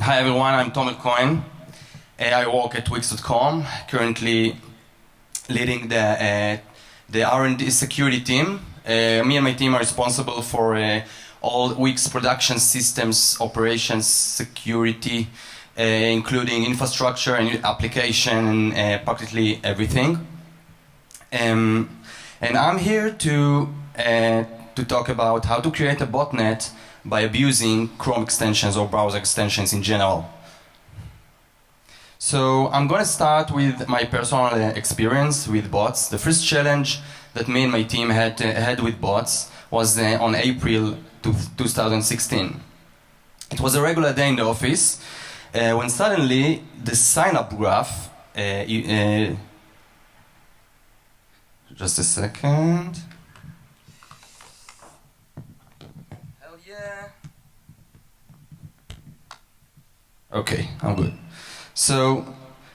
Hi everyone, I'm Cohen. I work at Wix.com, currently leading the R&D security team. Me and my team are responsible for all Wix production systems, operations, security, including infrastructure and application, and practically everything. And I'm here to talk about how to create a botnet by abusing Chrome extensions or browser extensions in general. So I'm going to start with my personal experience with bots. The first challenge that me and my team had with bots was on April 2016. It was a regular day in the office when suddenly the sign-up graph, just a second. Hell yeah. Okay, I'm good. So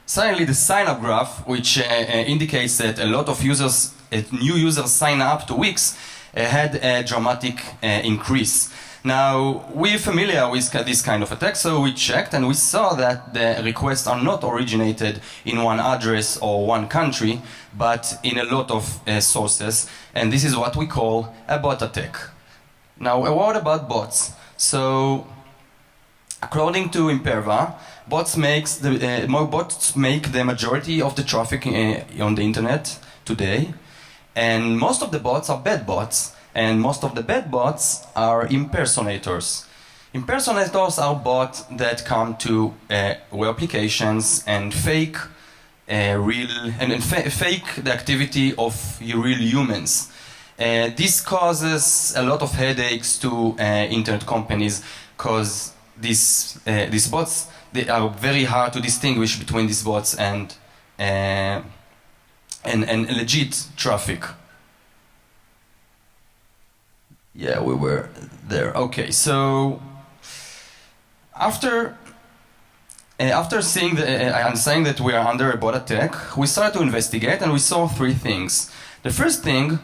suddenly the sign-up graph, which indicates that a lot of users, new users sign up to Wix, had a dramatic increase. Now, we're familiar with this kind of attack, so we checked and we saw that the requests are not originated in one address or one country, but in a lot of sources, and this is what we call a bot attack. Now, a word about bots. So, according to Imperva, bots make the majority of the traffic on the internet today, and most of the bots are bad bots. And most of the bad bots are impersonators. Impersonators are bots that come to web applications and fake fake the activity of real humans. This causes a lot of headaches to internet companies because these bots, they are very hard to distinguish between these bots and legit traffic. Yeah, we were there. Okay, so after seeing and saying that we are under a bot attack, we started to investigate and we saw three things. The first thing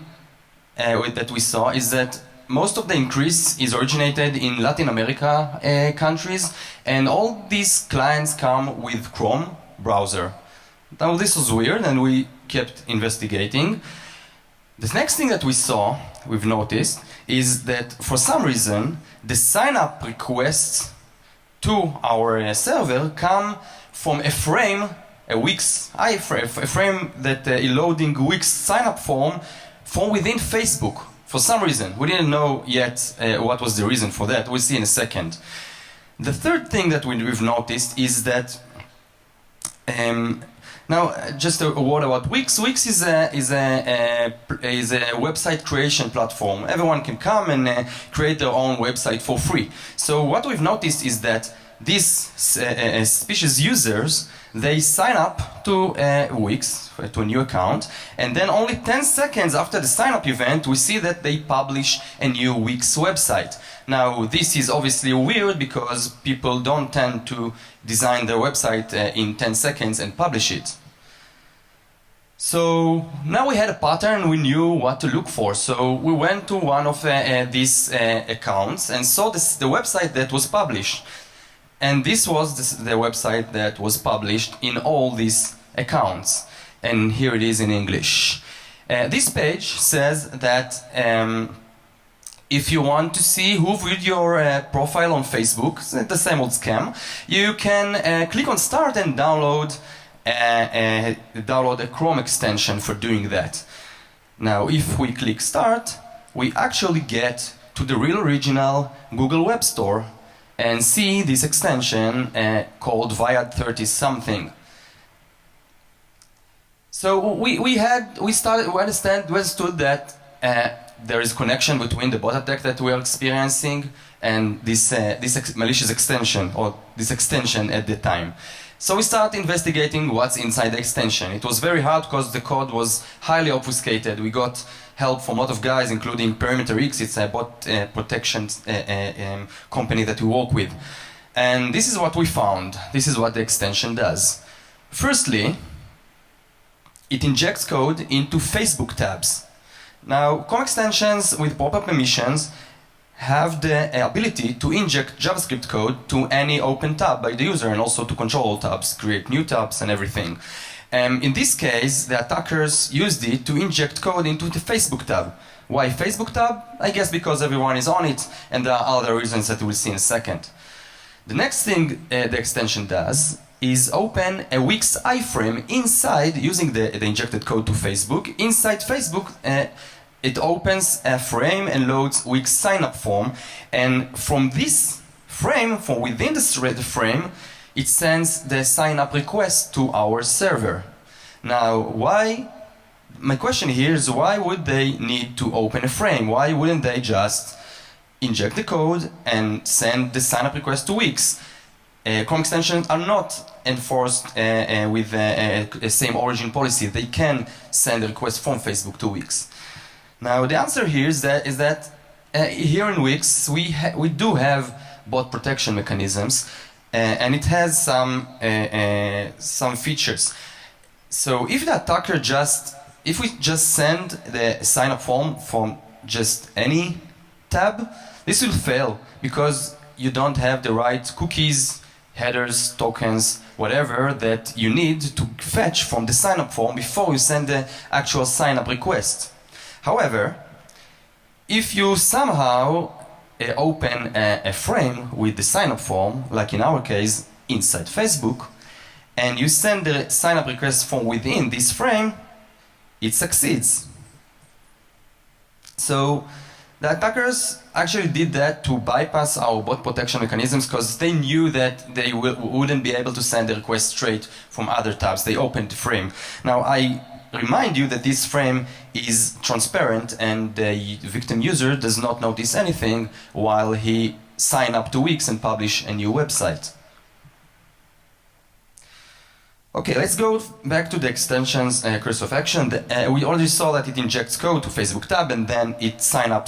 that we saw is that most of the increase is originated in Latin America countries, and all these clients come with Chrome browser. Now this was weird, and we kept investigating. The next thing that we've noticed, is that for some reason the sign-up requests to our server come from a frame, a Wix iframe, a frame that is loading Wix sign-up form from within Facebook. For some reason, we didn't know yet what was the reason for that. We'll see in a second. The third thing that we've noticed is that now, just a word about Wix. Wix is a website creation platform. Everyone can come and create their own website for free. So what we've noticed is that these suspicious users, they sign up to Wix, to a new account, and then only 10 seconds after the sign-up event, we see that they publish a new Wix website. Now, this is obviously weird because people don't tend to design their website in 10 seconds and publish it. So now we had a pattern, we knew what to look for. So we went to one of these accounts and saw the website that was published. And this was the website that was published in all these accounts. And here it is in English. This page says that if you want to see who viewed your profile on Facebook, it's the same old scam, you can click on Start and download a Chrome extension for doing that. Now, if we click Start, we actually get to the real original Google Web Store and see this extension called Viad30-something. So we understood that there is connection between the bot attack that we are experiencing and this malicious extension, or this extension at the time. So we started investigating what's inside the extension. It was very hard because the code was highly obfuscated. We got help from a lot of guys, including Perimeter X. It's a bot protection company that we work with. And this is what we found. This is what the extension does. Firstly, it injects code into Facebook tabs. Now, Chrome extensions with proper permissions have the ability to inject JavaScript code to any open tab by the user, and also to control all tabs, create new tabs and everything. In this case, the attackers used it to inject code into the Facebook tab. Why Facebook tab? I guess because everyone is on it, and there are other reasons that we'll see in a second. The next thing the extension does is open a Wix iframe inside, using the injected code to Facebook. Inside Facebook, it opens a frame and loads Wix sign-up form, and from this frame, from within the frame, it sends the sign-up request to our server. Now, my question here is, why would they need to open a frame? Why wouldn't they just inject the code and send the sign-up request to Wix? Chrome extensions are not enforced with the same origin policy. They can send a request from Facebook to Wix. Now, the answer here is that here in Wix we do have bot protection mechanisms, and it has some features. So if the attacker if we just send the sign-up form from just any tab, this will fail because you don't have the right cookies, headers, tokens, whatever that you need to fetch from the sign-up form before you send the actual sign-up request. However, if you somehow open a frame with the sign-up form, like in our case, inside Facebook, and you send the sign-up request from within this frame, it succeeds. So the attackers actually did that to bypass our bot protection mechanisms, because they knew that they wouldn't be able to send the request straight from other tabs. They opened the frame. Now, I remind you that this frame is transparent, and the victim user does not notice anything while he signs up to Wix and publish a new website. Okay, let's go back to the extension's course of action. We already saw that it injects code to Facebook tab, and then it signs up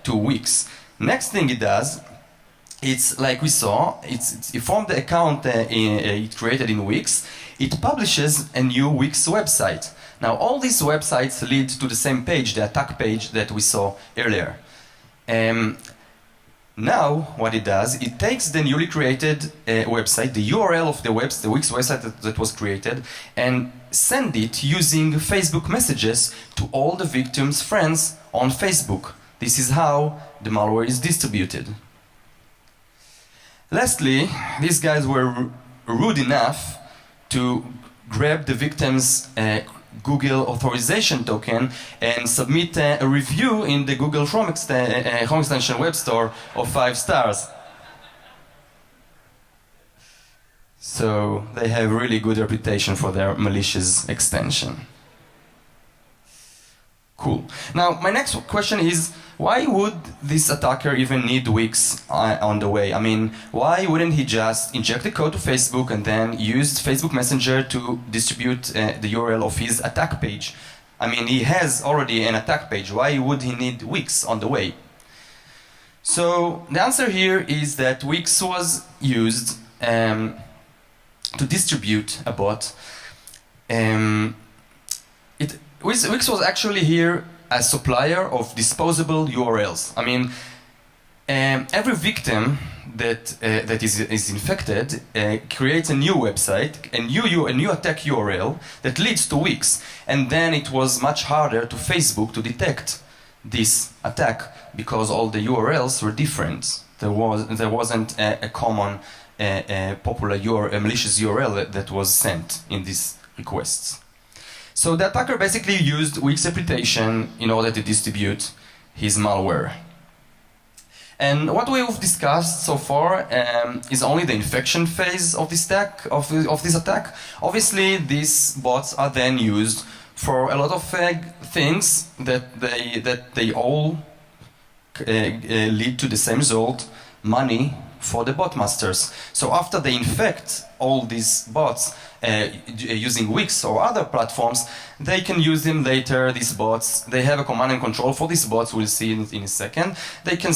to Wix. Next thing it does, it's like we saw, it from the account it created in Wix, it publishes a new Wix website. Now, all these websites lead to the same page, the attack page that we saw earlier. Now, what it does, it takes the newly created website, the URL of the Wix website that was created, and send it using Facebook messages to all the victims' friends on Facebook. This is how the malware is distributed. Lastly, these guys were rude enough to grab the victim's Google authorization token and submit a review in the Google Chrome extension web store of 5 stars. So they have really good reputation for their malicious extension. Cool. Now, my next question is, why would this attacker even need Wix on the way? I mean, why wouldn't he just inject the code to Facebook and then use Facebook Messenger to distribute the URL of his attack page? I mean, he has already an attack page. Why would he need Wix on the way? So the answer here is that Wix was used to distribute a bot. Wix was actually here as supplier of disposable URLs. I mean, every victim that is infected creates a new website, a new attack URL that leads to Wix, and then it was much harder to Facebook to detect this attack because all the URLs were different. There wasn't a common popular malicious URL that was sent in these requests. So the attacker basically used Wix reputation in order to distribute his malware. And what we've discussed so far is only the infection phase of this attack. Obviously, these bots are then used for a lot of things that they all lead to the same result: money for the bot masters. So after they infect all these bots using Wix or other platforms, they can use them later, these bots. They have a command and control for these bots, we'll see in a second. They can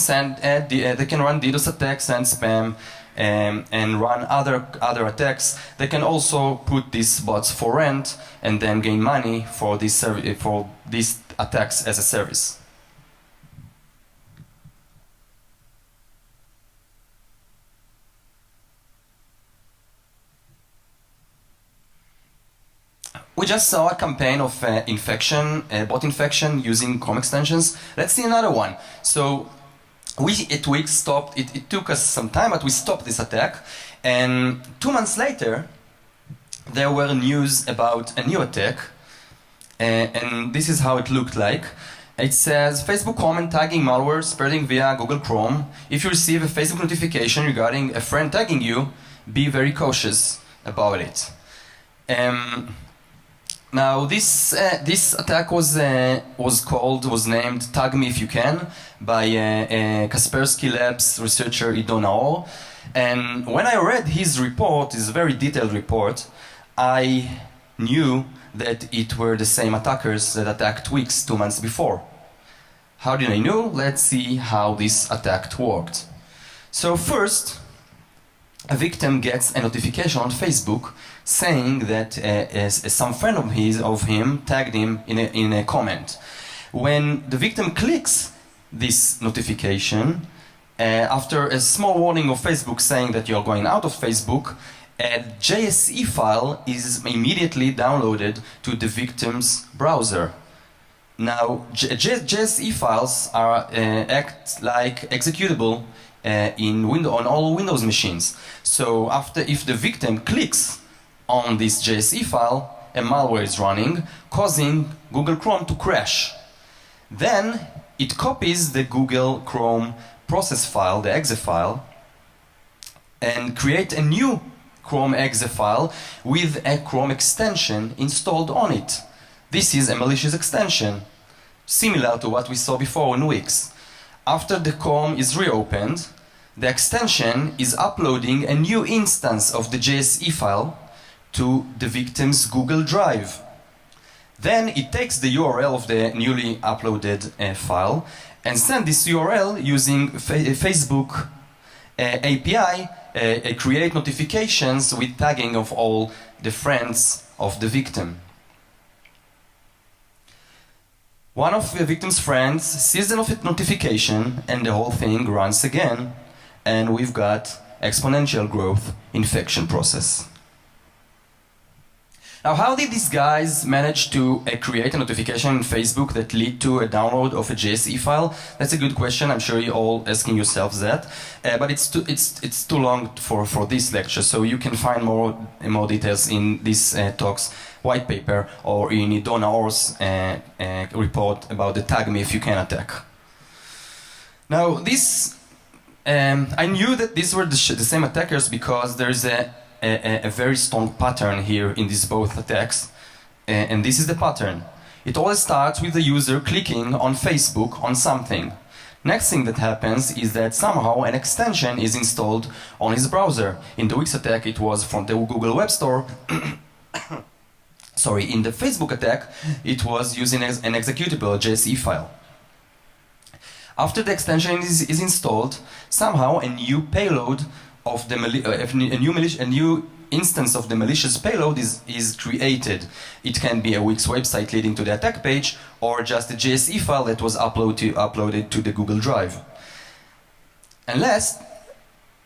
they can run DDoS attacks and spam and run other attacks. They can also put these bots for rent and then gain money for these attacks as a service. We just saw a campaign of bot infection using Chrome extensions. Let's see another one. So we at Wix stopped, it took us some time, but we stopped this attack. And 2 months later, there were news about a new attack. And this is how it looked like. It says, Facebook comment tagging malware spreading via Google Chrome. If you receive a Facebook notification regarding a friend tagging you, be very cautious about it. Now this attack was named "Tag Me If You Can" by Kaspersky Labs researcher Idon Naor. And when I read his report, his very detailed report, I knew that it were the same attackers that attacked Wix 2 months before. How did I know? Let's see how this attack worked. So first, a victim gets a notification on Facebook saying that some friend of him tagged him in a comment. When the victim clicks this notification, after a small warning of Facebook saying that you're going out of Facebook, a JSE file is immediately downloaded to the victim's browser. Now, JSE files act like executable on all Windows machines. So if the victim clicks on this JSE file, a malware is running, causing Google Chrome to crash. Then it copies the Google Chrome process file, the exe file, and create a new Chrome exe file with a Chrome extension installed on it. This is a malicious extension, similar to what we saw before in Wix. After the Chrome is reopened, the extension is uploading a new instance of the JSE file to the victim's Google Drive. Then it takes the URL of the newly uploaded file and sends this URL using Facebook API, create notifications with tagging of all the friends of the victim. One of the victim's friends sees the notification and the whole thing runs again, and we've got exponential growth infection process. Now, how did these guys manage to create a notification in Facebook that lead to a download of a JSE file? That's a good question. I'm sure you're all asking yourselves that. But it's too long for this lecture, so you can find more details in this talk's white paper or in Idon Naor's report about the Tag Me If You Can attack. Now, I knew that these were the same attackers because there's a very strong pattern here in these both attacks, and this is the pattern. It always starts with the user clicking on Facebook on something. Next thing that happens is that somehow an extension is installed on his browser. In the Wix attack it was from the Google Web Store. Sorry, in the Facebook attack it was using an executable JSE file. After the extension is installed, somehow a new payload of a new instance of the malicious payload is created. It can be a Wix website leading to the attack page, or just a JSE file that was uploaded to the Google Drive. And last,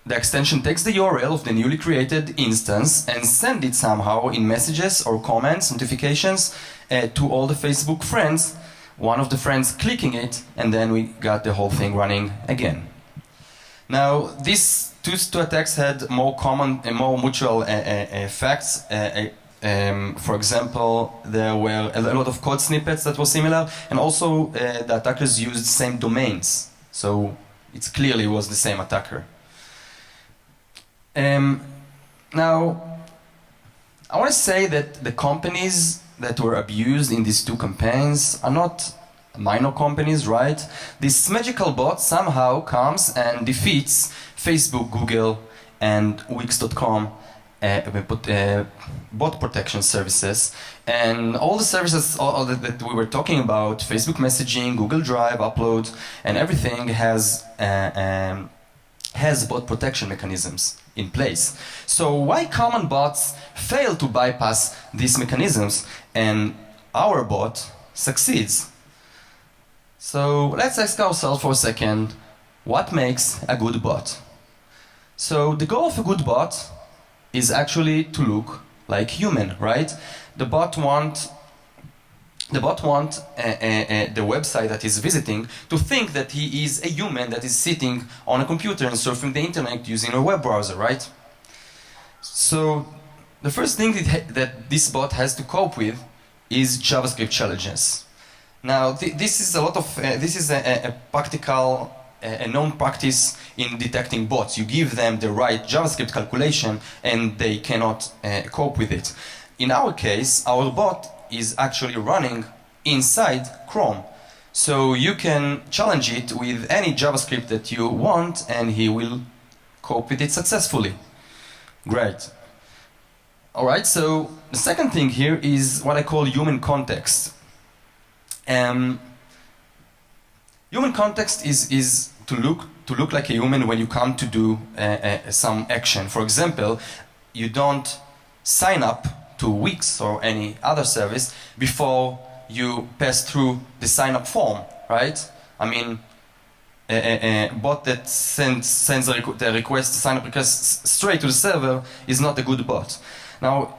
the extension takes the URL of the newly created instance and sends it somehow in messages or comments, notifications to all the Facebook friends, one of the friends clicking it, and then we got the whole thing running again. Now, these two attacks had more common and more mutual effects. For example, there were a lot of code snippets that were similar, and also the attackers used same domains, so it clearly was the same attacker. Now, I want to say that the companies that were abused in these two campaigns are not minor companies, right? This magical bot somehow comes and defeats Facebook, Google, and Wix.com bot protection services, and all the services that we were talking about, Facebook messaging, Google Drive, upload, and everything has bot protection mechanisms in place. So why common bots fail to bypass these mechanisms and our bot succeeds? So let's ask ourselves for a second, what makes a good bot? So the goal of a good bot is actually to look like human, right? The bot want the website that he's visiting to think that he is a human that is sitting on a computer and surfing the internet using a web browser, right? So the first thing that this bot has to cope with is JavaScript challenges. Now this is a practical, a known practice in detecting bots. You give them the right JavaScript calculation and they cannot cope with it. In our case, our bot is actually running inside Chrome. So you can challenge it with any JavaScript that you want and he will cope with it successfully. Great. Alright, so the second thing here is what I call human context. Human context is to look like a human when you come to do some action. For example, you don't sign up to Wix or any other service before you pass through the sign-up form, right? I mean, a bot that sends the request, the sign-up request straight to the server is not a good bot. Now,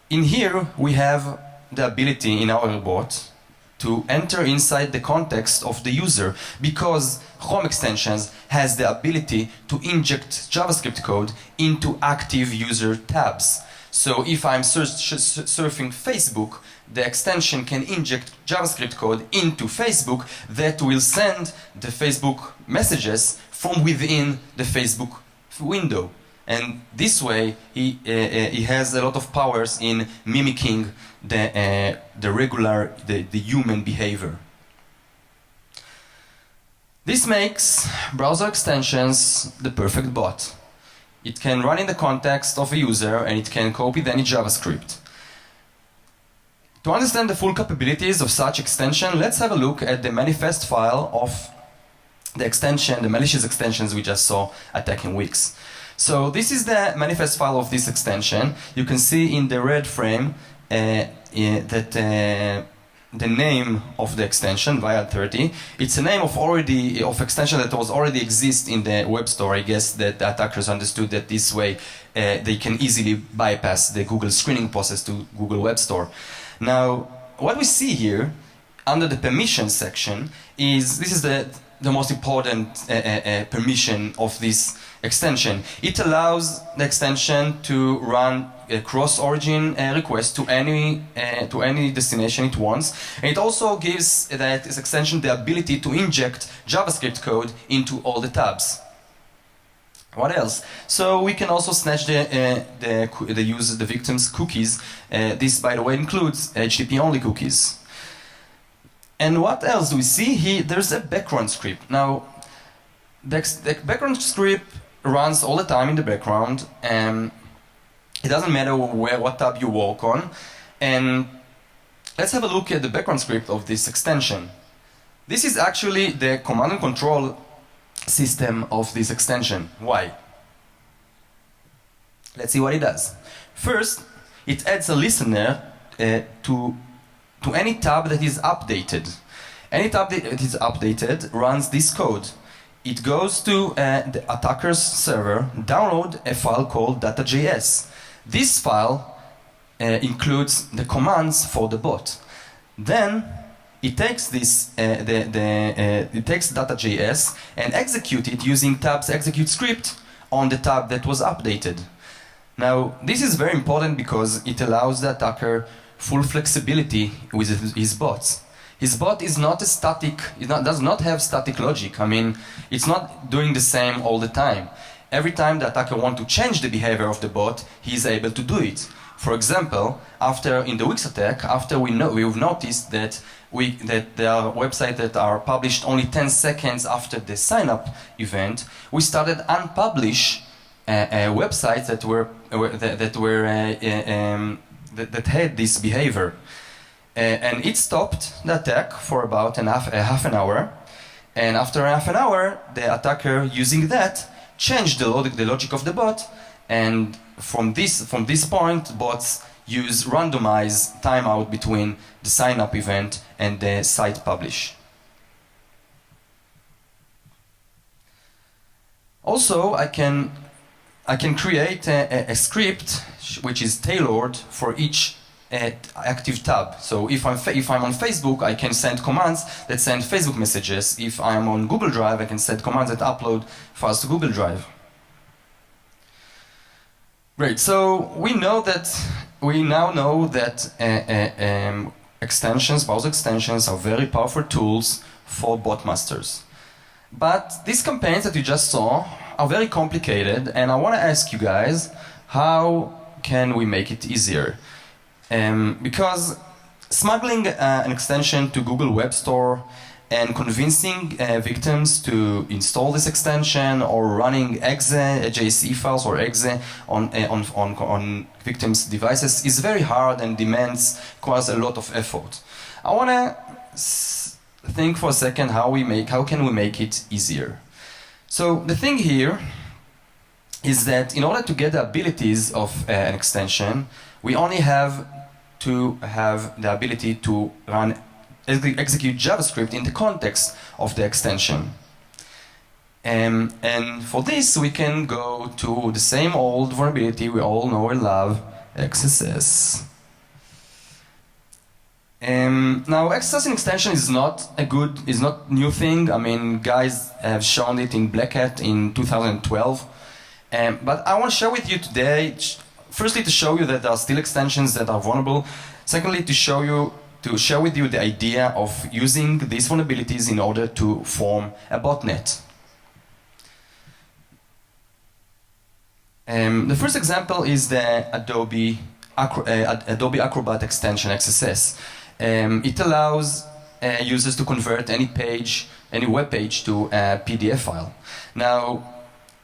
in here we have the ability in our bot to enter inside the context of the user, because Chrome extensions has the ability to inject JavaScript code into active user tabs. So if I'm surfing Facebook, the extension can inject JavaScript code into Facebook that will send the Facebook messages from within the Facebook window. And this way, he has a lot of powers in mimicking the human behavior. This makes browser extensions the perfect bot. It can run in the context of a user and it can cope with any JavaScript. To understand the full capabilities of such extension, let's have a look at the manifest file of the extension, the malicious extensions we just saw attacking Wix. So this is the manifest file of this extension. You can see in the red frame that the name of the extension, Vial30. It's a name of extension that was already exist in the web store. I guess that the attackers understood that this way they can easily bypass the Google screening process to Google Web Store. Now, what we see here under the permission section is this is the most important permission of this extension. It allows the extension to run a cross-origin request to any destination it wants, and it also gives this extension the ability to inject JavaScript code into all the tabs. What else? So we can also snatch the victim's cookies. This, by the way, includes HTTP-only cookies. And what else do we see here? There's a background script. Now, the background script runs all the time in the background, and it doesn't matter what tab you work on. And let's have a look at the background script of this extension. This is actually the command and control system of this extension. Why? Let's see what it does. First, it adds a listener to any tab that is updated. Any tab that is updated runs this code. It goes to the attacker's server, download a file called data.js. This file includes the commands for the bot. Then it takes this, it takes data.js and executes it using tab's execute script on the tab that was updated. Now, this is very important because it allows the attacker full flexibility with his bots. His bot is not a static, does not have static logic. I mean, it's not doing the same all the time. Every time the attacker wants to change the behavior of the bot, he is able to do it. For example, in the Wix attack, after we've noticed that there are websites that are published only 10 seconds after the sign-up event, we started unpublish websites that had this behavior. And it stopped the attack for about half an hour. And after half an hour, the attacker using that changed the logic of the bot. And from this point, bots use randomized timeout between the sign-up event and the site publish. Also, I can create a script which is tailored for each active tab. So if I'm on Facebook, I can send commands that send Facebook messages. If I'm on Google Drive, I can send commands that upload files to Google Drive. Great. So we now know that browser extensions are very powerful tools for botmasters. But these campaigns that you just saw are very complicated, and I want to ask you guys, how can we make it easier? Because smuggling an extension to Google Web Store and convincing victims to install this extension or running exe JSE files or exe on victims' devices is very hard and demands quite a lot of effort. I want to think for a second how can we make it easier. So the thing here is that in order to get the abilities of an extension, we only have to have the ability to execute JavaScript in the context of the extension. And for this, we can go to the same old vulnerability we all know and love, XSS. Now, XSS in extension is not new thing. I mean, guys have shown it in Black Hat in 2012. But I want to share with you today, firstly, to show you that there are still extensions that are vulnerable. Secondly, to share with you the idea of using these vulnerabilities in order to form a botnet. The first example is the Adobe Acrobat extension, XSS. It allows users to convert any web page to a PDF file. Now,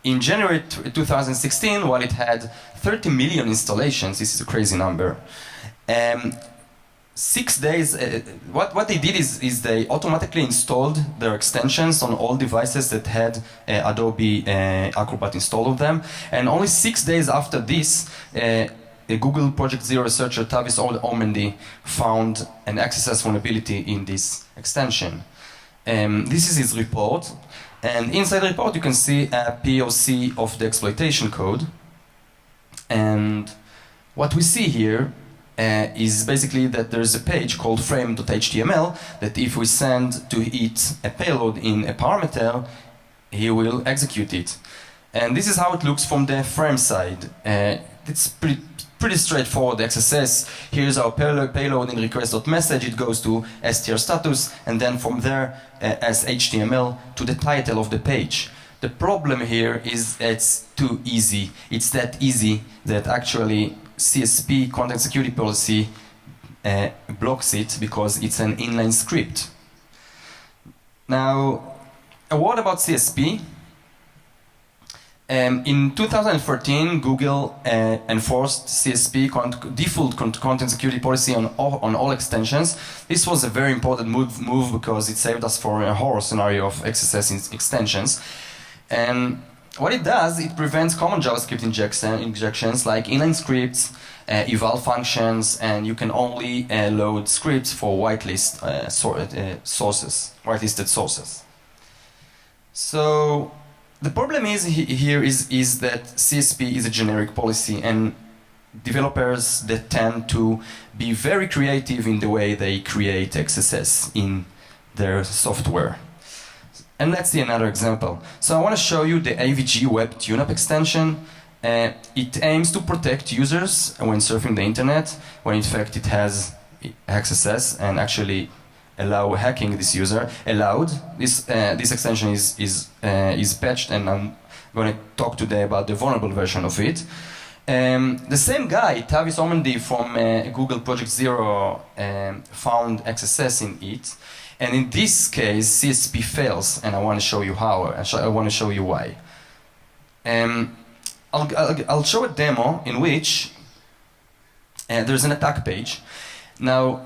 in January 2016, while it had 30 million installations, this is a crazy number, 6 days, what they did is they automatically installed their extensions on all devices that had Adobe Acrobat installed on them. And only 6 days after this, the Google Project Zero researcher Tavis Ormandy found an XSS vulnerability in this extension. This is his report. And inside the report, you can see a POC of the exploitation code. And what we see here is basically that there's a page called frame.html that if we send to it a payload in a parameter, he will execute it. And this is how it looks from the frame side. It's pretty straightforward XSS. Here's our payload in request.message. It goes to str status, and then from there as HTML to the title of the page. The problem here is it's too easy. It's that easy that actually CSP, content security policy, blocks it because it's an inline script. Now, a word about CSP. In 2014, Google enforced CSP default content security policy on all extensions. This was a very important move because it saved us from a horror scenario of XSS extensions. And what it does, it prevents common JavaScript injections like inline scripts, eval functions, and you can only load scripts for whitelisted sources. So the problem here is that CSP is a generic policy, and developers that tend to be very creative in the way they create XSS in their software. And let's see another example. So I want to show you the AVG Web TuneUp extension. It aims to protect users when surfing the internet, when in fact it has XSS and actually allow hacking this user. This extension is patched, and I'm going to talk today about the vulnerable version of it. The same guy, Tavis Ormandy from Google Project Zero, found XSS in it. And in this case, CSP fails, and I want to show you how. I want to show you why. I'll show a demo in which there's an attack page. Now,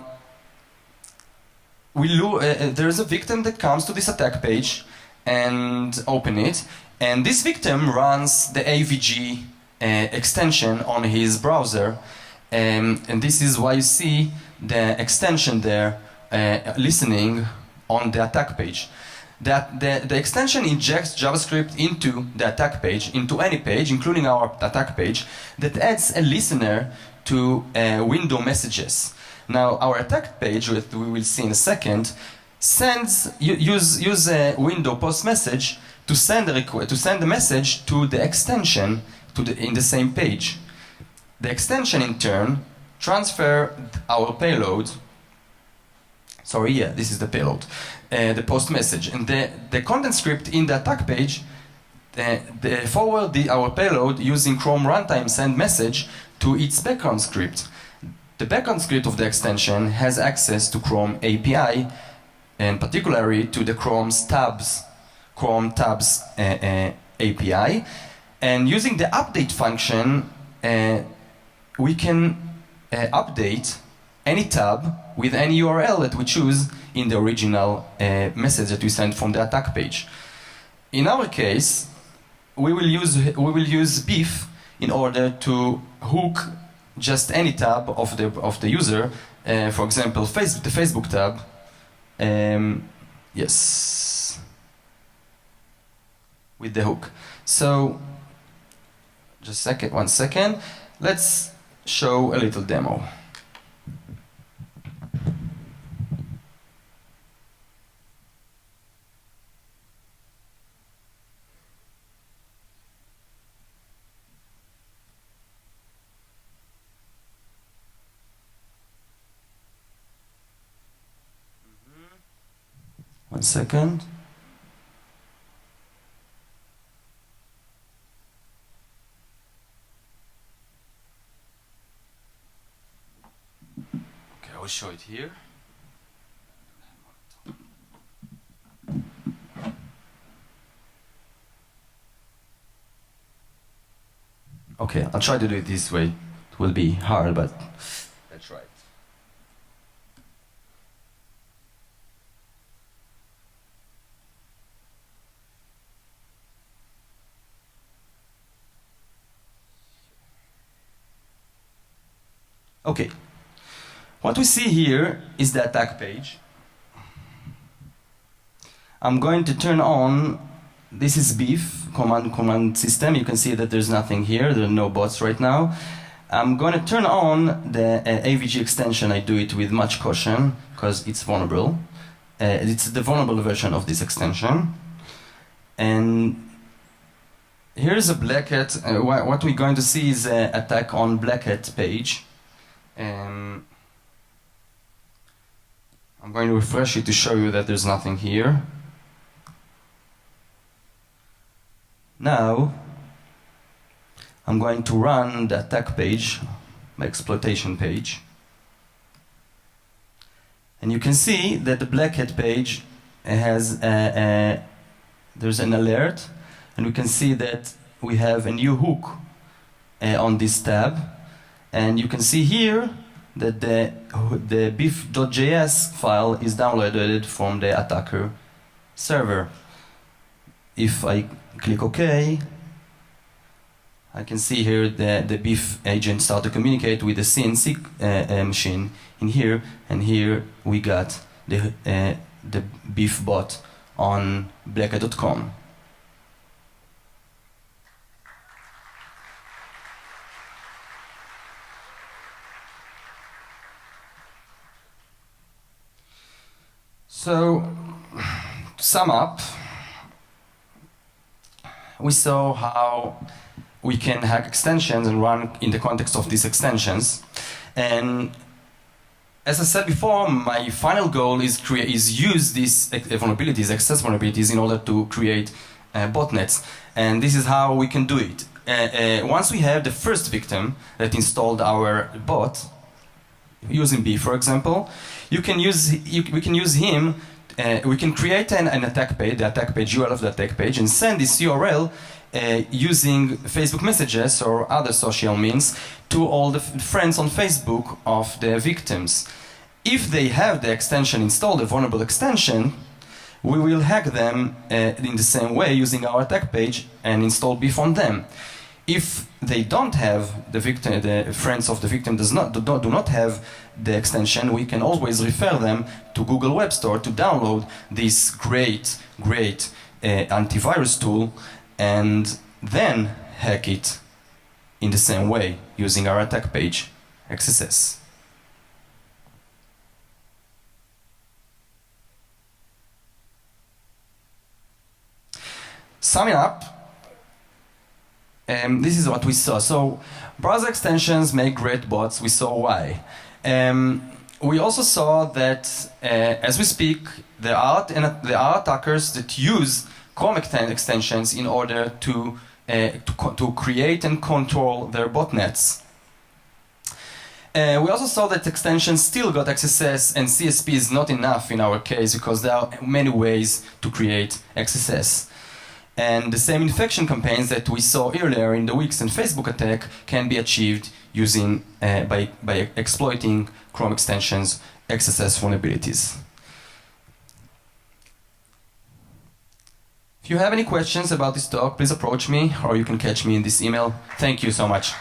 there's a victim that comes to this attack page and open it, and this victim runs the AVG extension on his browser, and this is why you see the extension there listening on the attack page. that the extension injects JavaScript into the attack page, into any page, including our attack page, that adds a listener to window messages. Now, our attack page, which we will see in a second, use a window post message to send a message to the extension in the same page. The extension, in turn, transfer our payload. Sorry, yeah, this is the payload, the post message, and the content script in the attack page forward our payload using Chrome runtime send message to its background script. The background script of the extension has access to Chrome API, and particularly to the Chrome tabs API. And using the update function, we can update any tab with any URL that we choose in the original message that we sent from the attack page. In our case, we will use Beef in order to hook just any tab of the user. For example, the Facebook tab. Yes, with the hook. So, just one second. Let's show a little demo. One second. Okay, I will show it here. Okay, I'll try to do it this way. It will be hard, but let's try it. Okay, what we see here is the attack page. I'm going to turn on, this is Beef, command system. You can see that there's nothing here, there are no bots right now. I'm going to turn on the AVG extension. I do it with much caution, because it's vulnerable. It's the vulnerable version of this extension. And here's a Black Hat. What we're going to see is an attack on Black Hat page. I'm going to refresh it to show you that there's nothing here. Now, I'm going to run the attack page, my exploitation page. And you can see that the Black Hat page has there's an alert, and we can see that we have a new hook on this tab. And you can see here that the beef.js file is downloaded from the attacker server. If I click OK, I can see here the Beef agent start to communicate with the CNC machine in here, and here we got the Beef bot on blackhat.com. So, to sum up, we saw how we can hack extensions and run in the context of these extensions. And as I said before, my final goal is use these vulnerabilities, access vulnerabilities, in order to create botnets. And this is how we can do it. Once we have the first victim that installed our bot, using B, for example, we can use him. We can create an attack page, the attack page URL of the attack page, and send this URL using Facebook messages or other social means to all the friends on Facebook of the victims. If they have the extension installed, a vulnerable extension, we will hack them in the same way using our attack page and install Beef on them. If they don't have the victim, the friends of the victim do not have the extension, we can always refer them to Google Web Store to download this great antivirus tool and then hack it in the same way using our attack page XSS. Summing up, this is what we saw. So browser extensions make great bots. We saw why. We also saw that as we speak, there are attackers that use Chrome extensions in order to create and control their botnets. We also saw that extensions still got XSS, and CSP is not enough in our case because there are many ways to create XSS. And the same infection campaigns that we saw earlier in the Wix and Facebook attack can be achieved using by exploiting Chrome extensions XSS vulnerabilities. If you have any questions about this talk, please approach me, or you can catch me in this email. Thank you so much.